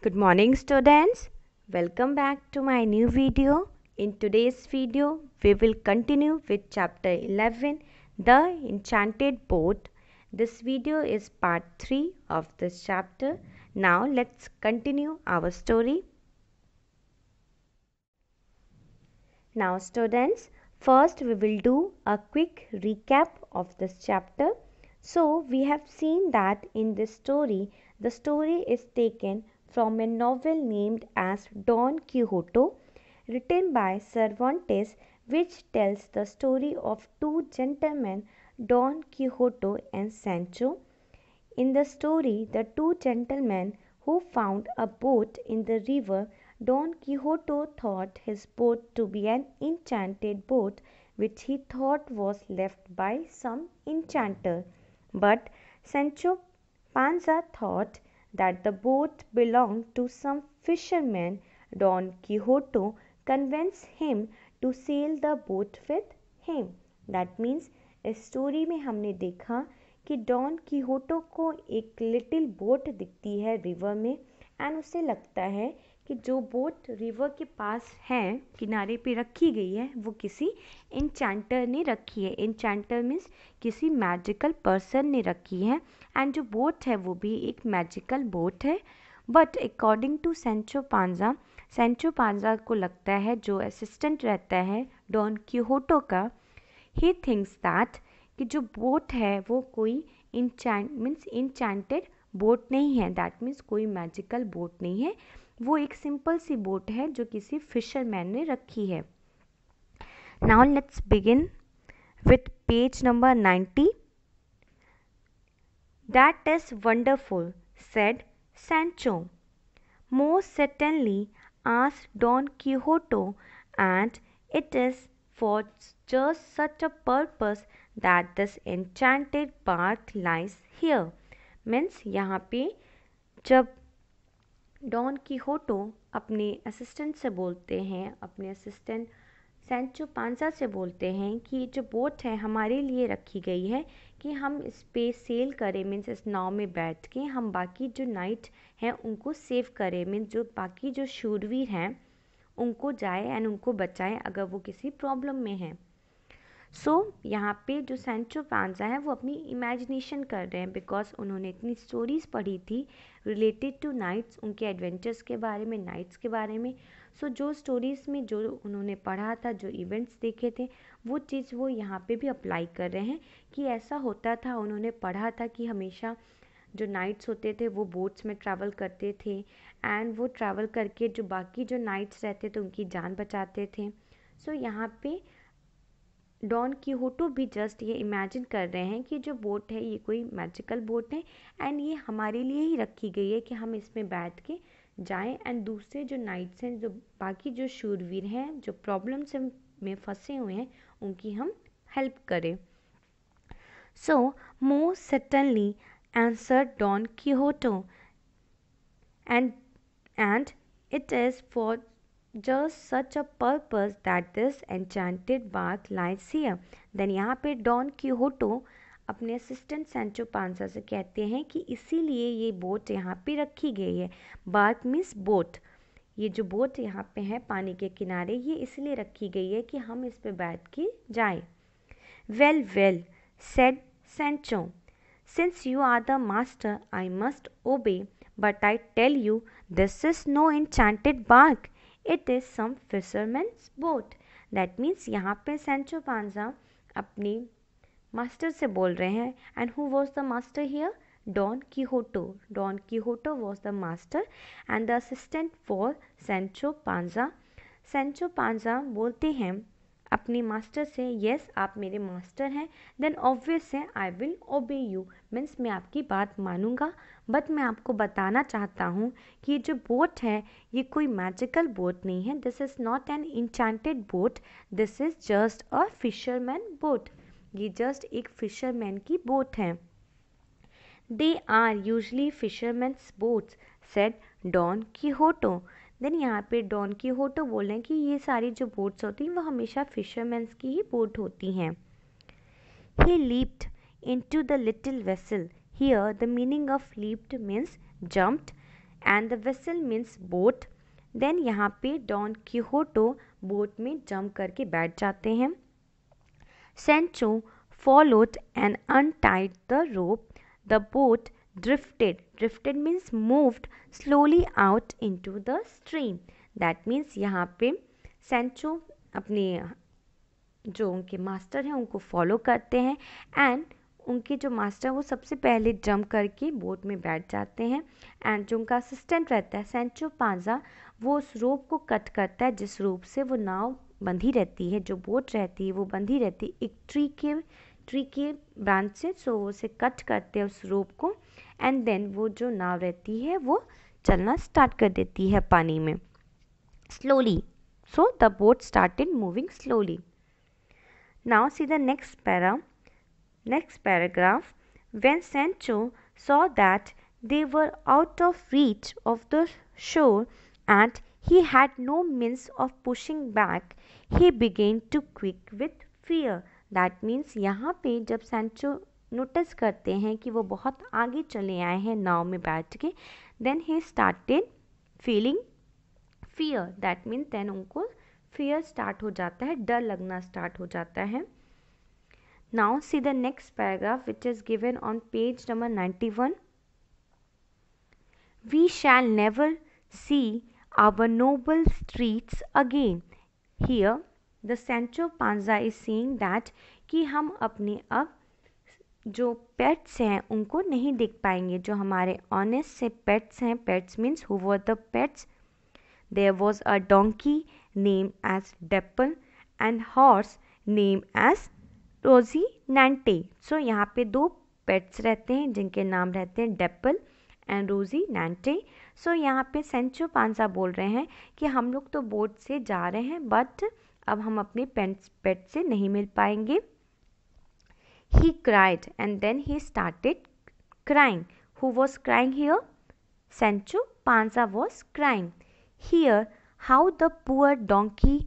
Good morning students. Welcome back to my new video. In today's video, we will continue with chapter 11, The Enchanted Boat. This video is part 3 of this chapter. Now let's continue our story. Now students, first we will do a quick recap of this chapter. So we have seen that in this story, the story is taken from a novel named as Don Quixote, written by Cervantes, which tells the story of two gentlemen, Don Quixote and Sancho. In the story, the two gentlemen who found a boat in the river, Don Quixote thought his boat to be an enchanted boat, which he thought was left by some enchanter. But Sancho Panza thought that the boat belonged to some fisherman. Don Quixote convinced him to sail the boat with him. That means इस story में हमने देखा कि don कीहोटो को एक little boat दिखती है river में एंड उसे लगता है कि जो बोट रिवर के पास है किनारे पे रखी गई है वो किसी एन्चेंटर ने रखी है. एन्चेंटर मीन्स किसी मैजिकल पर्सन ने रखी है एंड जो बोट है वो भी एक मैजिकल बोट है. But according to Sancho Panza को लगता है जो असिस्टेंट रहता है डॉन क्यूहोटो का, ही थिंक्स दैट कि जो बोट है वो कोई इंचेंटेड बोट नहीं है. दैट मीन्स कोई मैजिकल बोट नहीं है, वो एक सिंपल सी बोट है जो किसी फिशरमैन ने रखी है. Now let's begin with page number 90. That is wonderful, said Sancho. Most certainly, asked Don Quixote, and it is for just such a purpose that this enchanted bark lies here. Means यहाँ पे जब don Quixote अपने assistant से बोलते हैं, अपने assistant Sancho Panja से बोलते हैं कि जो बोट है हमारे लिए रखी गई है कि हम इस पे सेल करें, मीन्स इस नाव में बैठ के हम बाकी जो नाइट हैं उनको सेव करें, मीन्स जो बाकी जो शूरवीर हैं उनको जाए एंड उनको बचाएं अगर वो किसी प्रॉब्लम में हैं. सो यहाँ पे जो सैंचो पांजा है वो अपनी इमेजिनेशन कर रहे हैं बिकॉज उन्होंने इतनी स्टोरीज़ पढ़ी थी रिलेटेड टू नाइट्स, उनके एडवेंचर्स के बारे में, नाइट्स के बारे में. सो जो स्टोरीज़ में जो उन्होंने पढ़ा था, जो इवेंट्स देखे थे, वो चीज़ वो यहाँ पे भी अप्लाई कर रहे हैं कि ऐसा होता था. उन्होंने पढ़ा था कि हमेशा जो नाइट्स होते थे वो बोट्स में ट्रैवल करते थे एंड वो ट्रैवल करके जो बाकी जो नाइट्स रहते थे उनकी जान बचाते थे. सो यहाँ पे डॉन कीहोटो भी जस्ट ये इमेजिन कर रहे हैं कि जो बोट है ये कोई मैजिकल बोट है एंड ये हमारे लिए ही रखी गई है कि हम इसमें बैठ के जाएं एंड दूसरे जो नाइट्स हैं, जो बाकी जो शूरवीर हैं, जो प्रॉब्लम्स में फंसे हुए हैं, उनकी हम हेल्प करें. So most certainly answered Don Quixote, and it is for just such a purpose that this enchanted bark lies here. Then यहाँ पे डॉन कीहोटो अपने असिस्टेंट सैंचो पांजा से कहते हैं कि इसीलिए ये बोट यहाँ पे रखी गई है. Bark means boat. ये जो बोट यहाँ पे है पानी के किनारे, ये इसलिए रखी गई है कि हम इस पे बैठ के जाए. Well, well, said Sancho, since you are the master, I must obey. But I tell you, this is no enchanted bark. It is some fisherman's boat. That means यहाँ पे सैंचो पांजा अपने मास्टर से बोल रहे हैं. And who was the master here? Don Quixote. Don Quixote was the master and the assistant for Sancho Panza. Sancho Panja बोलते हैं अपने मास्टर से, यस आप मेरे मास्टर हैं, देन ऑब्वियस है आई विल ओबे यू, मीन्स मैं आपकी बात मानूंगा. बट मैं आपको बताना चाहता हूँ कि ये जो बोट है ये कोई मैजिकल बोट नहीं है. This is not an enchanted boat, this is just a fisherman boat. ये जस्ट एक फिशरमैन की बोट है. They are usually fishermen's boats, said Don Quixote. Then यहाँ पे डॉन कीहोटो बोल रहे हैं कि ये सारी जो बोट्स होती हैं वो हमेशा फिशरमैन्स की ही बोट होती हैं. He leaped into the little vessel. Here the meaning of leaped means jumped and the vessel means boat. Then यहाँ पे डॉन किहोटो बोट में जंप करके बैठ जाते हैं। Sancho followed and untied the rope. The boat drifted means moved slowly out into the stream. That means यहाँ पे Sancho अपने जो उनके मास्टर हैं उनको फॉलो करते हैं एंड उनके जो मास्टर वो सबसे पहले जंप करके बोट में बैठ जाते हैं एंड जो उनका असिस्टेंट रहता है सैंचो पांजा वो उस रोप को कट करता है जिस रोप से वो नाव बंधी रहती है, जो बोट रहती है वो बंधी रहती है एक ट्री के ब्रांच से। सो उसे कट करते हैं उस रोप को एंड देन वो जो नाव रहती है वो चलना स्टार्ट कर देती है पानी में slowly. So the boat started moving slowly. Now see the next paragraph. When Sancho saw that they were out of reach of the shore and he had no means of pushing back, he began to quake with fear. That means यहाँ पे जब Sancho notice करते हैं कि वो बहुत आगे चले आए हैं नाव में बैठ के, then he started feeling fear. That means then उनको fear स्टार्ट हो जाता है, डर लगना स्टार्ट हो जाता है। Now see the next paragraph which is given on page number 91. We shall never see our noble streets again. Here the Sancho Panza is saying that कि हम अपने अब जो पेट्स हैं उनको नहीं देख पाएंगे, जो हमारे ऑनेस्ट से पेट्स हैं। Pets means who were the pets? There was a donkey named as Dapple and horse named as Rosinante. So यहाँ पे दो पेट्स रहते हैं जिनके नाम रहते हैं डेप्पल एंड रोजीनांटे। सो यहाँ पे सैंचो पांजा बोल रहे हैं कि हम लोग तो बोट से जा रहे हैं बट अब हम अपने पेट से नहीं मिल पाएंगे। He cried and then he started crying. Who was crying here? Sancho Panza was crying. Hear how the poor donkey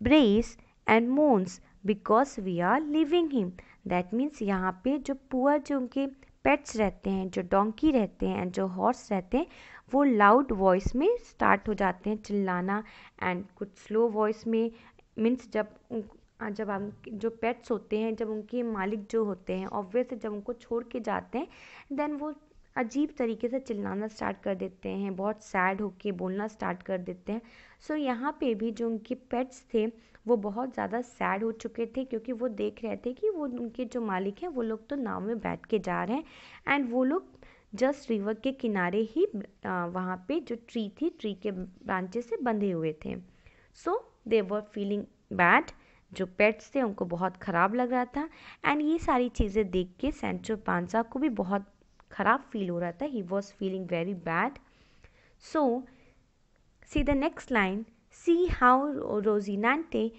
brays and moans because we are leaving him. That means यहाँ पे जो poor जो उनके pets रहते हैं, जो donkey रहते हैं एंड जो हॉर्स रहते हैं वो लाउड वॉइस में स्टार्ट हो जाते हैं चिल्लाना एंड कुछ स्लो वॉइस में। मीन्स जब हम जो पेट्स होते हैं जब उनके मालिक जो होते हैं ऑब्वियसली जब उनको छोड़ के जाते हैं देन वो अजीब तरीके से चिल्लाना स्टार्ट कर देते हैं, बहुत सैड होके बोलना स्टार्ट कर देते हैं। सो यहाँ पे भी जो उनके पेट्स थे वो बहुत ज़्यादा सैड हो चुके थे क्योंकि वो देख रहे थे कि वो उनके जो मालिक हैं वो लोग तो नाव में बैठ के जा रहे हैं एंड वो लोग जस्ट रिवर के किनारे ही वहाँ पे जो ट्री थी ट्री के ब्रांचेस से बंधे हुए थे। सो दे वर फीलिंग बैड। जो पेट्स थे उनको बहुत ख़राब लग रहा था एंड ये सारी चीज़ें देख के सैंचो पांजा को भी बहुत ख़राब फील हो रहा था। He was feeling very bad. So see the next line, see how Rocinante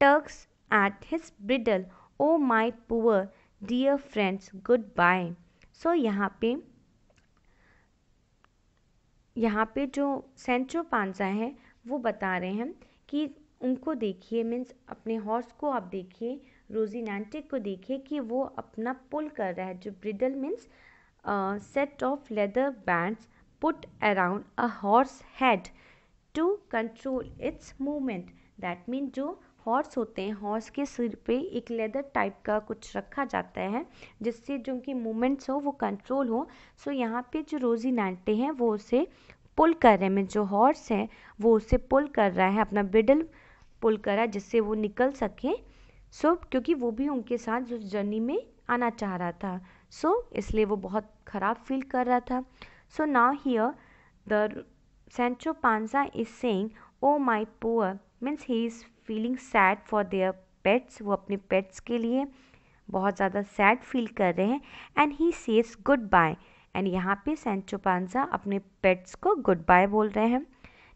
tugs at his bridle, O my poor dear friends goodbye. So यहाँ पे जो सैंचो पांजा है वो बता रहे हैं कि उनको देखिए मीन्स अपने हॉर्स को आप देखिए, रोजीनांटे को देखिए कि वो अपना पुल कर रहा है। जो bridle means set of leather bands put around a horse head to control its movement. That means जो हॉर्स होते हैं हॉर्स के सिर पे एक लेदर टाइप का कुछ रखा जाता है जिससे जो उनकी मूवमेंट्स हो वो कंट्रोल हो। सो यहाँ पे जो रोजीनांटे हैं वो उसे पुल कर रहे हैं, जो हॉर्स है वो उसे पुल कर रहा है, अपना ब्रिडल पुल कर रहा है जिससे वो निकल सके। सो क्योंकि वो भी उनके साथ उस जर्नी में आना चाह रहा था इसलिए वो बहुत ख़राब फील कर रहा था। So now here the Sancho Panza is saying O my poor means he is feeling sad for their pets. वो अपने पेट्स के लिए बहुत ज़्यादा सैड फील कर रहे हैं and he says goodbye and यहाँ पे सैंचो पांजा अपने पेट्स को गुड बाय बोल रहे हैं।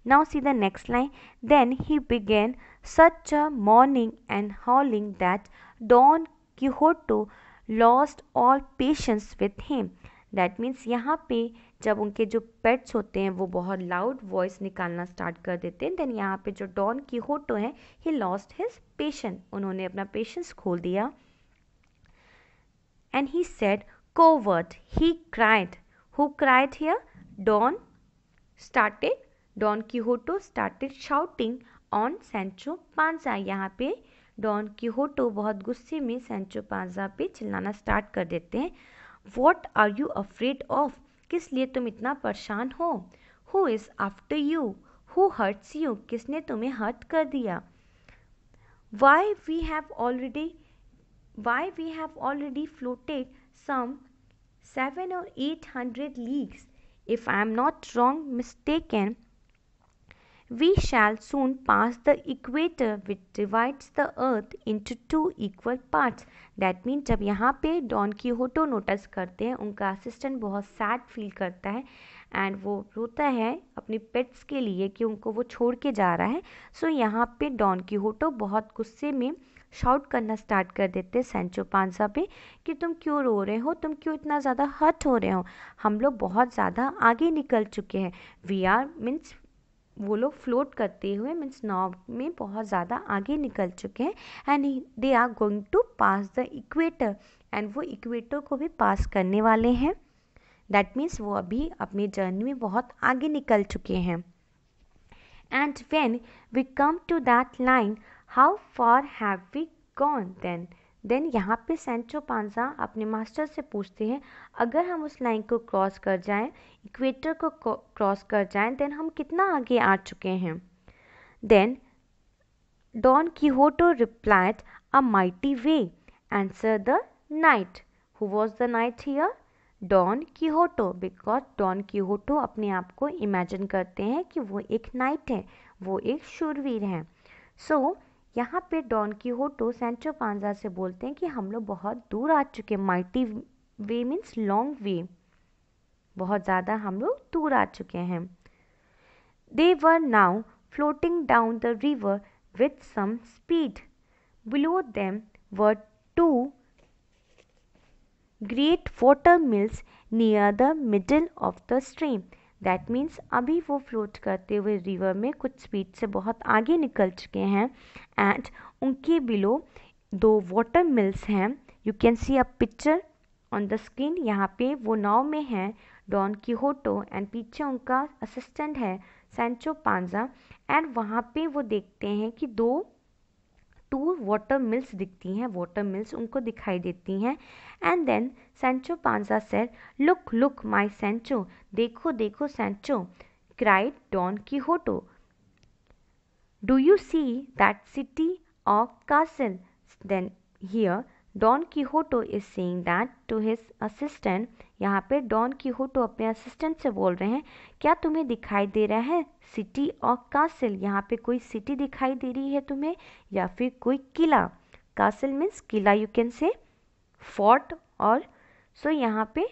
Now see the next line. Then he began such a mourning and howling that Don Quixote lost all patience with him. That means यहाँ पे जब उनके जो पेट्स होते हैं वो बहुत लाउड वॉइस निकालना स्टार्ट कर देते हैं देन यहाँ पे जो डॉन किहोटो है ही लॉस्ट हिज पेशेंस, उन्होंने अपना पेशेंस खो दिया। And he said, coward, he cried. Who cried here? Don started, Don Quixote started shouting on Sancho Panza. यहाँ पे डॉन किहोटो बहुत गुस्से में सैंचो पांजा पे चिल्लाना स्टार्ट कर देते हैं. What are you afraid of? किस लिए तुम इतना परेशान हो? Who is after you? Who hurts you? किसने तुम्हें हर्ट कर दिया? Why we have already floated some 700 or 800 leagues. If I am not mistaken, we shall soon pass the equator which divides the earth into two equal parts. That means जब यहाँ पे don कीहोटो notice करते हैं, उनका assistant बहुत sad feel करता है and वो रोता है अपने पेट्स के लिए कि उनको वो छोड़ के जा रहा है. सो यहाँ पे डॉन कीहोटो बहुत गुस्से में शाउट करना स्टार्ट कर देते हैं सैंचो पांजा पे कि तुम क्यों रो रहे हो, तुम क्यों इतना ज़्यादा हर्ट हो रहे हो, हम लोग बहुत ज़्यादा आगे निकल चुके हैं. वी आर मीन्स वो लोग फ्लोट करते हुए मीन्स नाव में बहुत ज़्यादा आगे निकल चुके हैं and they are going to pass the equator and वो इक्वेटर को भी पास करने वाले हैं. दैट मीन्स वो अभी अपनी जर्नी में बहुत आगे निकल चुके हैं. And when we come to that line, how far have we gone then यहाँ पे सैंचो पांजा अपने मास्टर से पूछते हैं अगर हम उस लाइन को क्रॉस कर जाएं, इक्वेटर को क्रॉस कर जाएं, देन हम कितना आगे आ चुके हैं. Then Don Quixote replied a mighty way. Answer the knight. Who was the knight here? Don Quixote. Because Don Quixote अपने आप को इमेजिन करते हैं कि वो एक नाइट है, वो एक शूरवीर हैं. सो यहाँ पे डॉन कीहोटो सैंचो पांजा से बोलते हैं कि हम लोग बहुत दूर आ चुके हैं. Mighty way means long way, बहुत ज़्यादा हम लोग दूर आ चुके हैं. They were now floating down the river with some speed. Below them were two great water mills near the middle of the stream. That means अभी वो फ्लोट करते हुए रिवर में कुछ स्पीड से बहुत आगे निकल चुके हैं एंड उनके बिलो दो वाटर मिल्स हैं. You can see a picture on the screen. यहाँ पे वो नाव में है डॉन कीहोटो एंड पीछे उनका असिस्टेंट है सैंचो पांजा एंड वहाँ पे वो देखते हैं कि टू वाटर मिल्स दिखती हैं, वाटर मिल्स उनको दिखाई देती हैं. And then Sancho Panza said, look look my Sancho, देखो देखो सैंचो. Cried Don Quixote, do you see that city और castle? Then here Don Quixote is saying that to his assistant. यहाँ पे डॉन कीहोटो अपने असिस्टेंट से बोल रहे हैं क्या तुम्हें दिखाई दे रहा है सिटी और कासिल? यहाँ पे कोई सिटी दिखाई दे रही है तुम्हें या फिर कोई किला? कासिल मीन्स किला, यू कैन से फोर्ट. और सो यहाँ पे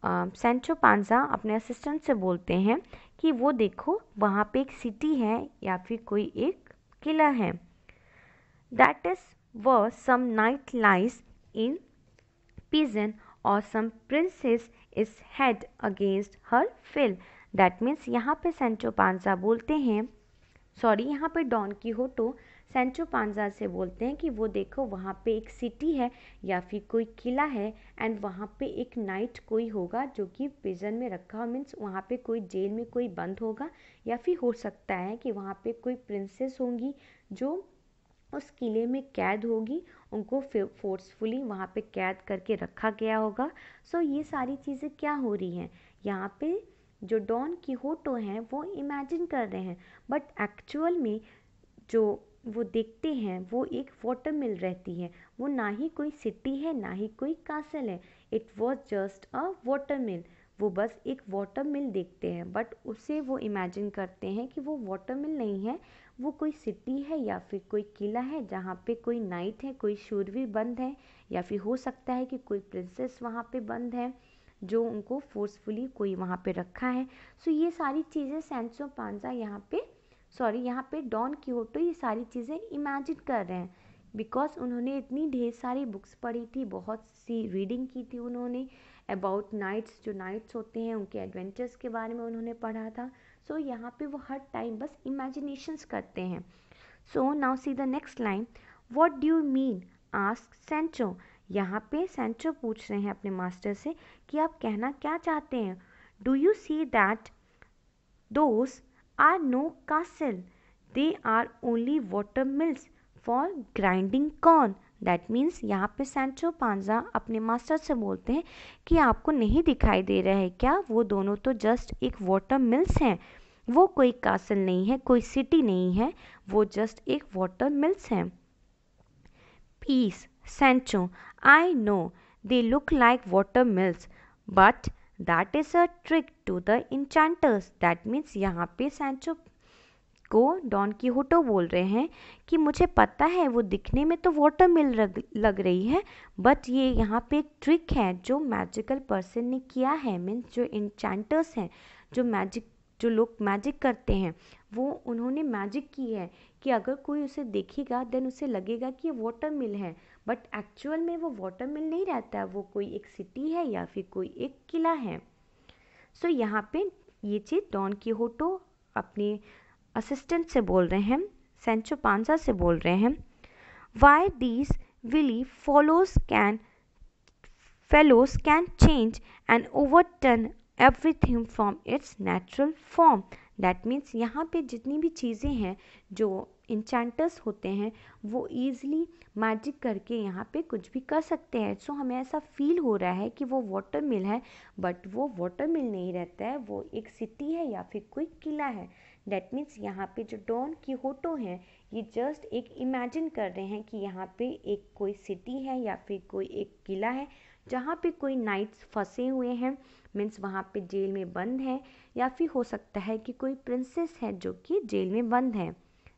सैंचो पांजा अपने असिस्टेंट से बोलते हैं कि वो देखो वहाँ पे एक सिटी है या फिर कोई एक किला है. That is were some knight lies in prison or some princess is head against her will. That means यहाँ पे सैंचो पांजा बोलते हैं, यहाँ पे डॉन कीहोटो सैंचो पांजा से बोलते हैं कि वो देखो वहाँ पे एक सिटी है या फिर कोई किला है एंड वहाँ पे एक नाइट कोई होगा जो कि प्रिजन में रखा हो. मीन्स वहाँ पे कोई जेल में कोई बंद होगा या फिर हो सकता है कि वहाँ पे कोई प्रिंसेस होंगी जो उस किले में कैद होगी, उनको फोर्सफुली वहाँ पे कैद करके रखा गया होगा. सो ये सारी चीज़ें क्या हो रही हैं यहाँ पे जो डॉन कीहोटो हैं वो इमेजिन कर रहे हैं, बट एक्चुअल में जो वो देखते हैं वो एक वाटर मिल रहती है. वो ना ही कोई सिटी है ना ही कोई कासल है. It was just a water mill. वो बस एक वाटर मिल देखते हैं बट उसे वो इमेजिन करते हैं कि वो वाटर मिल नहीं है, वो कोई सिटी है या फिर कोई किला है जहाँ पे कोई नाइट है, कोई शूरवीर बंद है या फिर हो सकता है कि कोई प्रिंसेस वहाँ पे बंद है जो उनको फोर्सफुली कोई वहाँ पे रखा है. सो ये सारी चीज़ें सैंचो पांजा यहाँ पे डॉन कीहोटो ये सारी चीज़ें इमेजिन कर रहे हैं बिकॉज उन्होंने इतनी ढेर सारी बुक्स पढ़ी थी, बहुत सी रीडिंग की थी उन्होंने अबाउट नाइट्स. जो नाइट्स होते हैं उनके एडवेंचर्स के बारे में उन्होंने पढ़ा था. सो यहाँ पे वो हर टाइम बस इमेजिनेशंस करते हैं. So now see the next line, what do you mean? Ask Sancho. यहाँ पे सैंचो पूछ रहे हैं अपने मास्टर से कि आप कहना क्या चाहते हैं. Do you see that Those are no castle. They are only water mills for grinding corn. That means यहाँ पे सैंचो पांजा अपने मास्टर से बोलते हैं कि आपको नहीं दिखाई दे रहा है क्या, वो दोनों तो जस्ट एक वाटर मिल्स हैं, वो कोई कासल नहीं है, कोई सिटी नहीं है, वो जस्ट एक वाटर मिल्स हैं. Peace, Sancho. I know they look like water mills, but that is a trick to the enchanters. That means यहाँ पे सैंचो को डॉन कीहोटो बोल रहे हैं कि मुझे पता है वो दिखने में तो वाटर मिल लग रही है, बट ये यहाँ पे एक ट्रिक है जो मैजिकल पर्सन ने किया है. मीन्स जो इंचैंटर्स हैं, जो लोग मैजिक करते हैं, वो उन्होंने मैजिक की है कि अगर कोई उसे देखेगा देन उसे लगेगा कि ये वाटर मिल है, बट एक्चुअल में वो वाटर मिल नहीं रहता है, वो कोई एक सिटी है या फिर कोई एक किला है. सो यहाँ पे ये चीज़ डॉन कीहोटो अपने असिस्टेंट से बोल रहे हैं, सैंचो पांजा से बोल रहे हैं. Why these wily fellows can change and overturn everything from its natural form. That means यहाँ पे जितनी भी चीज़ें हैं जो इंचैंटर्स होते हैं वो ईज़िली मैजिक करके यहाँ पे कुछ भी कर सकते हैं. सो हमें ऐसा फील हो रहा है कि वो वाटर मिल है, बट वो वाटर मिल नहीं रहता है, वो एक सिटी है या फिर कोई किला है. दैट मीन्स यहाँ पे जो डॉन कीहोटो हैं ये जस्ट एक इमेजिन कर रहे हैं कि यहाँ पे एक कोई सिटी है या फिर कोई एक किला है जहाँ पे कोई नाइट्स फंसे हुए हैं, मीन्स वहाँ पे जेल में बंद है, या फिर हो सकता है कि कोई प्रिंसेस है जो कि जेल में बंद है.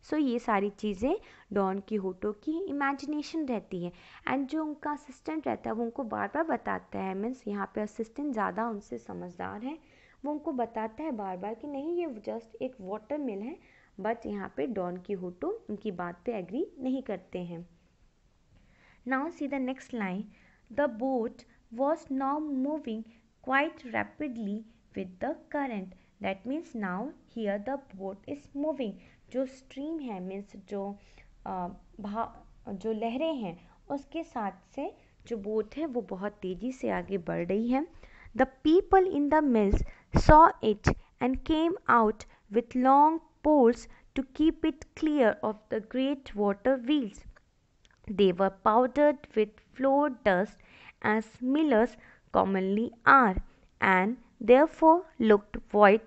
सो ये सारी चीज़ें डॉन कीहोटो की इमेजिनेशन रहती है. एंड जो उनका असिस्टेंट रहता है वो उनको बार बार बताता है, मीन्स यहाँ पे असिस्टेंट ज़्यादा उनसे समझदार है, वो उनको बताता है बार बार कि नहीं ये जस्ट एक वाटर मिल है, बट यहाँ पे डॉन कीहोटो उनकी बात पे एग्री नहीं करते हैं. Now see the next line. The boat was now moving quite rapidly with the current. That means now here the boat is moving. जो stream है means जो लहरें हैं उसके साथ से जो बोट है वो बहुत तेज़ी से आगे बढ़ रही है. The people in the mills saw it and came out with long poles to keep it clear of the great water wheels. They were powdered with flour dust as millers commonly are, and therefore looked quite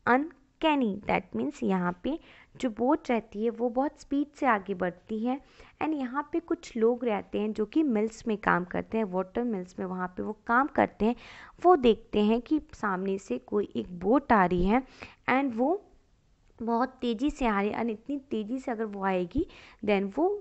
uncanny. That means यहाँ पे जो boat रहती है वो बहुत speed से आगे बढ़ती है, एंड यहाँ पे कुछ लोग रहते हैं जो कि मिल्स में काम करते हैं, वाटर मिल्स में वहाँ पे वो काम करते हैं. वो देखते हैं कि सामने से कोई एक बोट आ रही है एंड वो बहुत तेज़ी से आ रही है, एंड इतनी तेज़ी से अगर वो आएगी देन वो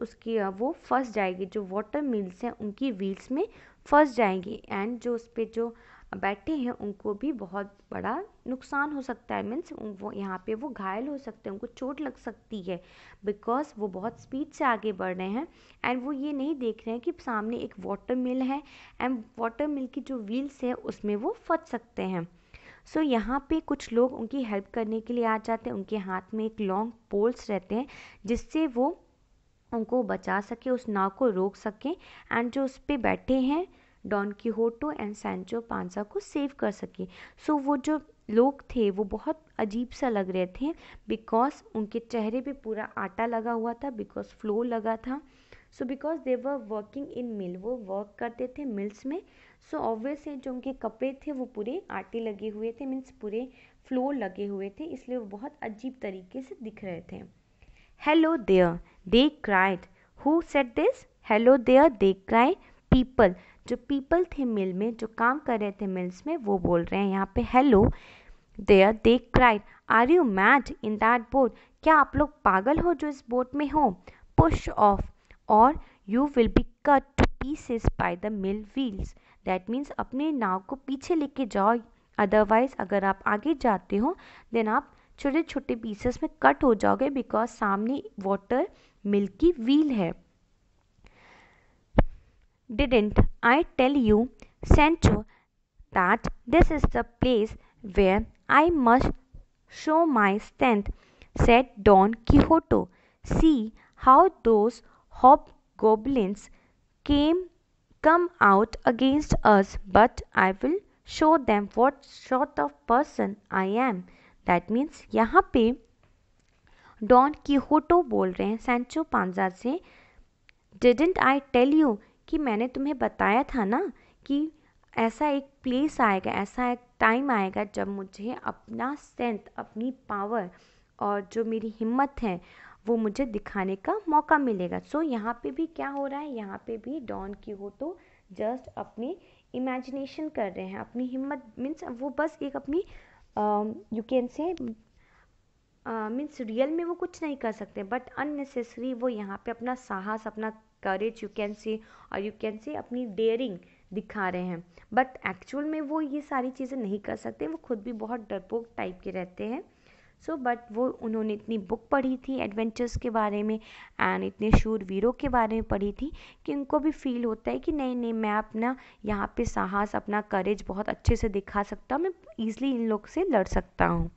फंस जाएगी, जो वाटर मिल्स हैं उनकी व्हील्स में फंस जाएंगी, एंड जो उस पर जो बैठे हैं उनको भी बहुत बड़ा नुकसान हो सकता है. मीन्स वो यहाँ पे वो घायल हो सकते हैं, उनको चोट लग सकती है, बिकॉज वो बहुत स्पीड से आगे बढ़ रहे हैं एंड वो ये नहीं देख रहे हैं कि सामने एक वाटर मिल है एंड वाटर मिल की जो व्हील्स है उसमें वो फंस सकते हैं. सो यहाँ पे कुछ लोग उनकी हेल्प करने के लिए आ जाते हैं, उनके हाथ में एक लॉन्ग पोल्स रहते हैं जिससे वो उनको बचा सके, उस नाव को रोक सकें, एंड जो उस पर बैठे हैं डॉन कीहोटो एंड सैंचो पांजा को सेव कर सके. सो वो जो लोग थे वो बहुत अजीब सा लग रहे थे, बिकॉज उनके चेहरे पे पूरा आटा लगा हुआ था, बिकॉज फ्लो लगा था. So because they were working in मिल, वो वर्क करते थे मिल्स में. सो ऑब्वियस है जो उनके कपड़े थे वो पूरे आटे लगे हुए थे, मीन्स पूरे फ्लोर लगे हुए थे, इसलिए वो बहुत अजीब तरीके से दिख रहे थे. Hello there they cried. Who said this? Hello there they cried. People, जो पीपल थे मिल में, जो काम कर रहे थे मिल्स में, वो बोल रहे हैं यहाँ पे hello there they cried. Are you mad in that boat? क्या आप लोग पागल हो जो इस बोट में हो? पुश ऑफ और you will be cut two pieces by the mill wheels. That means अपने नाव को पीछे लेके जाओ, अदरवाइज अगर आप आगे जाते हो देन आप छोटे छोटे पीसेस में कट हो जाओगे, बिकॉज सामने वाटर मिल की व्हील है. Didn't I tell you, Sancho, that this is the place where I must show my strength? Said Don Quixote. See how those hobgoblins come out against us, but I will show them what sort of person I am. That means यहाँ पे don कीहोटो बोल रहे हैं Sancho Panja से, didn't I tell you, कि मैंने तुम्हें बताया था ना कि ऐसा एक प्लेस आएगा, ऐसा एक टाइम आएगा जब मुझे अपना स्ट्रेंथ, अपनी पावर और जो मेरी हिम्मत है वो मुझे दिखाने का मौका मिलेगा। सो यहाँ पे भी क्या हो रहा है, यहाँ पे भी डॉन कीहोटो जस्ट अपनी इमेजिनेशन कर रहे हैं, अपनी हिम्मत मीन्स वो बस एक अपनी यू कैन से मीन्स रियल में वो कुछ नहीं कर सकते, बट अननेसेसरी वो यहाँ पे अपना साहस, अपना करेज यू कैन से, और यू कैन से अपनी डेयरिंग दिखा रहे हैं, बट एक्चुअल में वो ये सारी चीज़ें नहीं कर सकते, वो खुद भी बहुत डरपोक टाइप के रहते हैं। सो बट वो उन्होंने इतनी बुक पढ़ी थी एडवेंचर्स के बारे में एंड इतने शूरवीरों के बारे में पढ़ी थी कि उनको भी फील होता है कि नहीं नहीं, मैं अपना यहाँ पे साहस, अपना करेज बहुत अच्छे से दिखा सकता हूँ, मैं ईजिली इन लोग से लड़ सकता हूँ।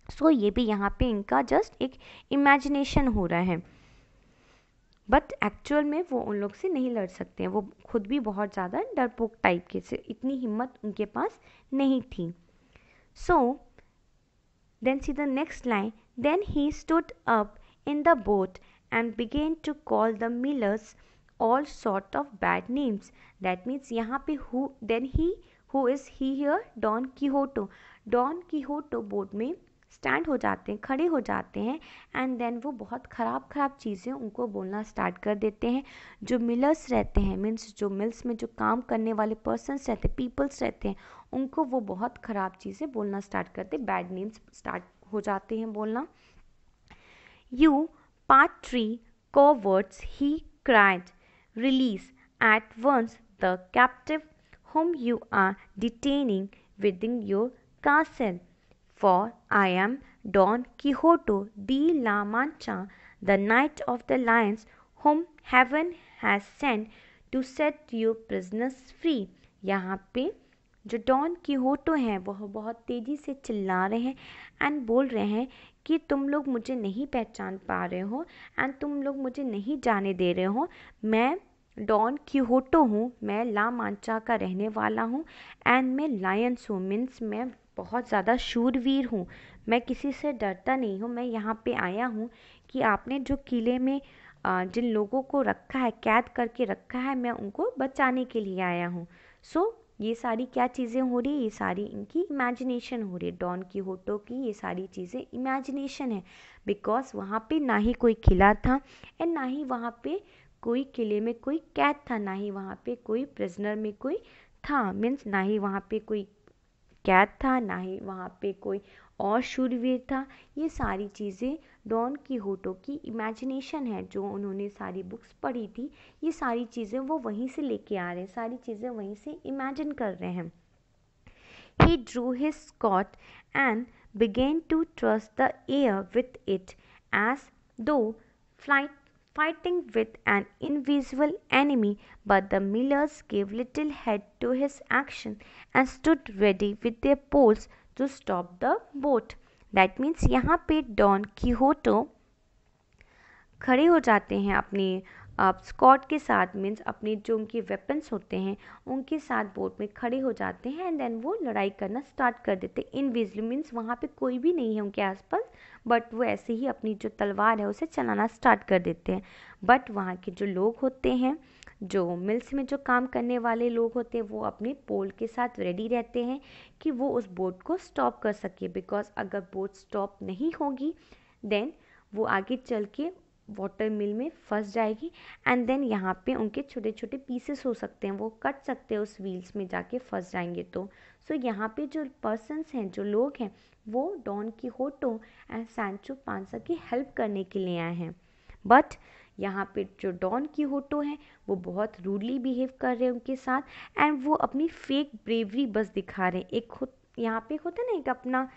सो ये भी यहाँ पे इनका जस्ट एक इमेजिनेशन हो रहा है, बट एक्चुअल में वो उन लोग से नहीं लड़ सकते हैं, वो खुद भी बहुत ज़्यादा डरपोक टाइप के से, इतनी हिम्मत उनके पास नहीं थी। सो then see the next line, then he stood up in the boat and began to call the millers all sort of bad names. That means यहाँ पे who is he here, Don Quixote, Don Quixote boat में stand हो जाते हैं, खड़े हो जाते हैं एंड देन वो बहुत ख़राब चीज़ें उनको बोलना स्टार्ट कर देते हैं। जो मिलर्स रहते हैं मीन्स जो मिल्स में जो काम करने वाले पर्सनस रहते हैं, पीपल्स रहते हैं, उनको वो बहुत ख़राब चीज़ें बोलना स्टार्ट करते, बैड नेम्स स्टार्ट हो जाते हैं बोलना। You part tree cowards, he cried, release at once the captive whom you are detaining within your castle, for I am Don Quixote de la Mancha, the Knight of the Lions, whom heaven has sent to set you prisoners free. यहाँ पे जो don कीहोटो हैं वह बहुत तेज़ी से चिल्ला रहे हैं एंड बोल रहे हैं कि तुम लोग मुझे नहीं पहचान पा रहे हो एंड तुम लोग मुझे नहीं जाने दे रहे हो, मैं डॉन कीहोटो हूँ, मैं ला मांचा का रहने वाला हूँ एंड मैं लायंस हूँ, मीन्स मैं बहुत ज़्यादा शूरवीर हूँ, मैं किसी से डरता नहीं हूँ। मैं यहाँ पे आया हूँ कि आपने जो किले में जिन लोगों को रखा है, कैद करके रखा है, मैं उनको बचाने के लिए आया हूँ। सो ये सारी क्या चीज़ें हो रही है, ये सारी इनकी इमेजिनेशन हो रही है, डॉन कीहोटो की ये सारी चीज़ें इमेजिनेशन है, बिकॉज वहाँ पे ना ही कोई किला था एंड ना ही वहाँ पे कोई किले में कोई कैद था, ना ही वहाँ पे कोई प्रिजनर में कोई था, मीन्स ना ही वहाँ पे कोई कैद था, ना ही वहाँ पे कोई और शूरवीर था। ये सारी चीज़ें डॉन कीहोटो की इमेजिनेशन है, जो उन्होंने सारी बुक्स पढ़ी थी, ये सारी चीज़ें वो वहीं से लेके आ रहे हैं, सारी चीज़ें वहीं से इमेजिन कर रहे हैं। He drew his sword and began to thrust the air with it as though fighting with an invisible enemy, but the millers gave little heed to his action and stood ready with their poles to stop the boat. That means यहाँ पे don कीहोटो खड़े हो जाते हैं अपने Scott के साथ, means अपने जो उनके वेपन्स होते हैं उनके साथ बोट में खड़े हो जाते हैं एंड देन वो लड़ाई करना स्टार्ट कर देते हैं इनविजिबल, मीन्स वहाँ पे कोई भी नहीं है उनके आसपास, बट वो ऐसे ही अपनी जो तलवार है उसे चलाना स्टार्ट कर देते हैं। बट वहाँ के जो लोग होते हैं, जो मिल्स में जो काम करने वाले लोग होते हैं, वो अपने पोल के साथ रेडी रहते हैं कि वो उस बोट को स्टॉप कर सके, बिकॉज अगर बोट स्टॉप नहीं होगी देन वो आगे चल के वाटर मिल में फंस जाएगी एंड देन यहाँ पे उनके छोटे छोटे पीसेस हो सकते हैं, वो कट सकते हैं उस व्हील्स में जाके फंस जाएंगे तो। सो यहाँ पे जो पर्सन्स हैं, जो लोग हैं, वो डॉन कीहोटो एंड सैंचो पांसा की हेल्प करने के लिए आए हैं, बट यहाँ पे जो डॉन कीहोटो हैं वो बहुत रूडली बिहेव कर रहे हैं उनके साथ एंड वो अपनी फेक ब्रेवरी बस दिखा रहे हैं। एक खुद यहाँ पे होता है ना, एक अपना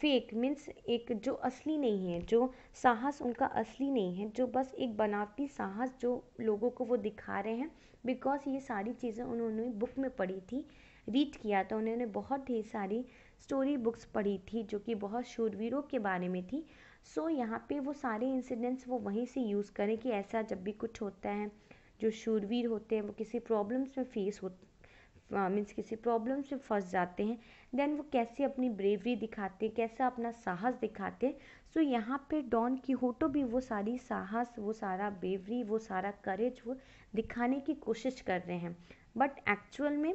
फेक मीन्स एक जो असली नहीं है, जो साहस उनका असली नहीं है, जो बस एक बनावटी साहस जो लोगों को वो दिखा रहे हैं, बिकॉज ये सारी चीज़ें उन्होंने बुक में पढ़ी थी, रीड किया था, उन्होंने बहुत ढेर सारी स्टोरी बुक्स पढ़ी थी जो कि बहुत शूरवीरों के बारे में थी। सो यहाँ पे वो सारे इंसिडेंट्स वो वहीं से यूज़ करें कि ऐसा जब भी कुछ होता है, जो शूरवीर होते हैं वो किसी प्रॉब्लम्स में मीन्स किसी प्रॉब्लम से फंस जाते हैं, देन वो कैसे अपनी ब्रेवरी दिखाते, कैसा अपना साहस दिखाते। सो यहाँ पे डॉन कीहोटो भी वो सारी साहस, वो सारा ब्रेवरी, वो सारा करेज वो दिखाने की कोशिश कर रहे हैं, बट एक्चुअल में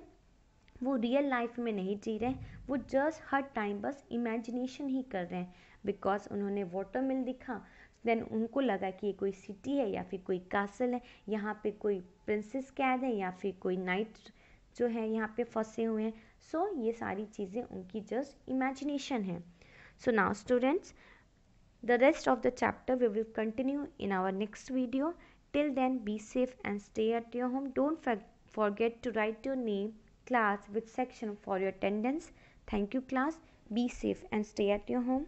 वो रियल लाइफ में नहीं जी रहे हैं, वो जस्ट हर टाइम बस इमेजिनेशन ही कर रहे हैं। बिकॉज उन्होंने वाटर मिल दिखा, देन उनको लगा कि ये कोई सिटी है या फिर कोई कासल है, यहाँ पे कोई प्रिंसेस कैद है या फिर कोई नाइट जो है यहाँ पे फंसे हुए हैं। सो ये सारी चीज़ें उनकी जस्ट इमेजिनेशन है। So now students, the rest of the chapter we will continue in our next video. Till then, be safe and stay at your home. Don't forget to write your name, class, which section for your attendance. Thank you, class. Be safe and stay at your home.